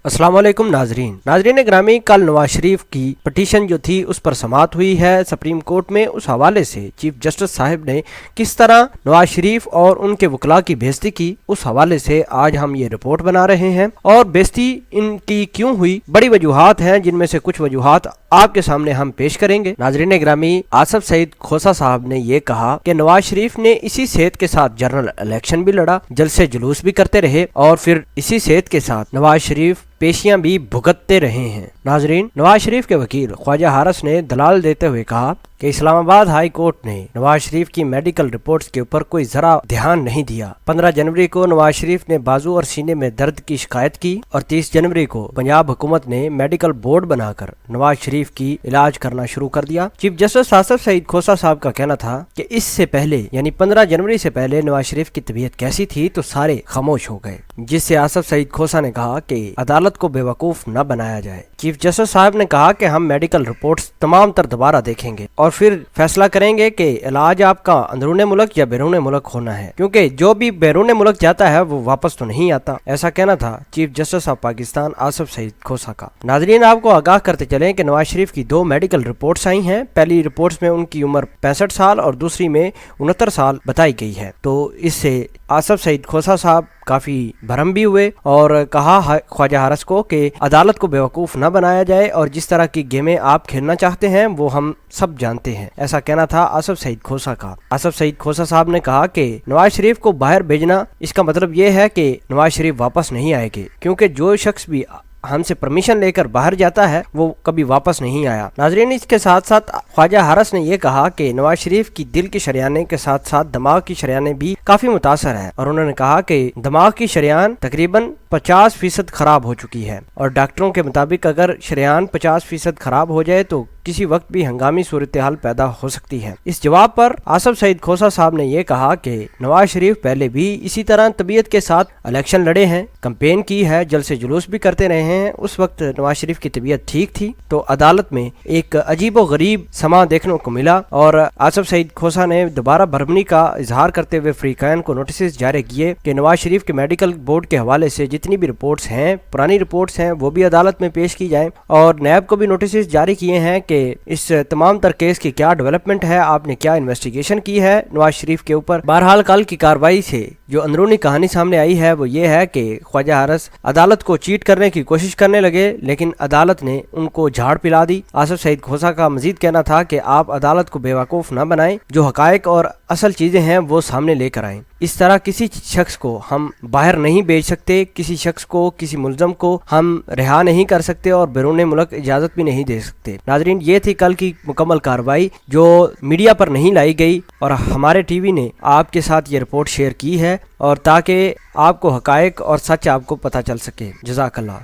अस्सलाम वालेकुम नाजरीन ग्रामी, कल नवाज शरीफ की पटिशन जो थी उस पर समाअत हुई है सुप्रीम कोर्ट में। उस हवाले से चीफ जस्टिस साहब ने किस तरह नवाज शरीफ और उनके वकला की बेइज्जती की, उस हवाले से आज हम ये रिपोर्ट बना रहे हैं। और बेइज्जती इनकी क्यों हुई, बड़ी वजूहात हैं, जिनमें से कुछ वजूहात आपके सामने हम पेश करेंगे। नाजरीन ग्रामी, आसफ सईद खोसा साहब ने ये कहा कि नवाज शरीफ ने इसी सेहत के साथ जनरल इलेक्शन भी लड़ा, जलसे जुलूस भी करते रहे और फिर इसी सेहत के साथ नवाज शरीफ पेशियां भी भुगतते रहे हैं। नाजरीन, नवाज शरीफ के वकील ख्वाजा हारिस ने दलाल देते हुए कहा कि इस्लामाबाद हाई कोर्ट ने नवाज शरीफ की मेडिकल रिपोर्ट्स के ऊपर कोई जरा ध्यान नहीं दिया। 15 जनवरी को नवाज शरीफ ने बाजू और सीने में दर्द की शिकायत की और 30 जनवरी को पंजाब हुकूमत ने मेडिकल बोर्ड बनाकर नवाज शरीफ की इलाज करना शुरू कर दिया। चीफ जस्टिस आसफ सईद खोसा साहब का कहना था कि इससे पहले यानी 15 जनवरी से पहले नवाज शरीफ की तबीयत कैसी थी तो सारे खामोश हो गए, जिससे आसफ सईद खोसा ने कहा कि अदालत को बेवकूफ न बनाया जाए। चीफ जस्टिस साहब ने कहा कि हम मेडिकल रिपोर्ट्स तमाम तर दोबारा देखेंगे और फिर फैसला करेंगे कि इलाज आपका अंदरूने मुल्क या बैरूने मुल्क होना है, क्योंकि जो भी बैरूने मुल्क जाता है वो वापस तो नहीं आता। ऐसा कहना था chief justice of Pakistan Asif Saeed Khosa का। नाजरीन, आपको आगाह करते चलें कि नवाज शरीफ की 2 मेडिकल रिपोर्ट्स आई हैं। पहली रिपोर्ट्स में उनकी उम्र 65 साल और दूसरी में 69 साल बताई गई है। तो इससे आसफ सईद खोसा साहब काफी भरम भी हुए और कहा ख्वाजा हारिस को कि अदालत को बेवकूफ न बनाया जाए और जिस तरह की गेमें आप खेलना चाहते हैं वो हम सब जानते हैं। ऐसा कहना था आसफ सईद खोसा का। आसफ सईद खोसा साहब ने कहा कि नवाज शरीफ को बाहर भेजना, इसका मतलब ये है कि नवाज शरीफ वापस नहीं आएंगे, क्योंकि जो शख्स भी हमसे परमिशन लेकर बाहर जाता है वो कभी वापस नहीं आया। नाजरीन, इसके साथ साथ ख्वाजा हारिस ने यह कहा कि नवाज शरीफ की दिल की शरियाने के साथ साथ दिमाग की शरियाने भी काफी मुतासर है और उन्होंने कहा कि दिमाग की शरियान तकरीबन 50% खराब हो चुकी है और डॉक्टरों के मुताबिक अगर शरियान 50% खराब हो जाए तो किसी वक्त भी हंगामी सूरत हाल पैदा हो सकती है। इस जवाब पर आसफ सईद खोसा साहब ने यह कहा कि नवाज शरीफ पहले भी इसी तरह तबीयत के साथ इलेक्शन लड़े हैं, कैंपेन की है, जलसे जुलूस भी करते रहे हैं। उस वक्त नवाज शरीफ की तबीयत ठीक थी तो अदालत में एक अजीबो गरीब समा देखने को मिला और आसफ सईद खोसा ने दोबारा भरमनी का इजहार करते हुए फ्रीकान को नोटिस जारी किए कि नवाज शरीफ के मेडिकल बोर्ड के हवाले से जितनी भी रिपोर्ट्स हैं, पुरानी रिपोर्ट्स हैं, वो भी अदालत में पेश की जाए और नैब को भी नोटिस जारी किए हैं कि इस तमाम तर केस की क्या डेवलपमेंट है, आपने क्या इन्वेस्टिगेशन की है नवाज शरीफ के ऊपर। बहरहाल कल की कार्रवाई से जो अंदरूनी कहानी सामने आई है वो ये है कि ख्वाजा हारिस अदालत को चीट करने की कोशिश करने लगे, लेकिन अदालत ने उनको झाड़ पिला दी। आसफ सईद खोसा का मजीद कहना था कि आप अदालत को बेवकूफ न बनाएं, जो हकायक और असल चीजें हैं वो सामने लेकर आएं। इस तरह किसी शख्स को हम बाहर नहीं भेज सकते, किसी शख्स को, किसी मुल्जम को हम रिहा नहीं कर सकते और बैरून मुल्क इजाजत भी नहीं दे सकते। नाजरीन, ये थी कल की मुकम्मल कार्रवाई जो मीडिया पर नहीं लाई गई और हमारे टीवी ने आपके साथ ये रिपोर्ट शेयर की है और ताकि आपको हकायक और सच आपको पता चल सके। जज़ाकल्लाह।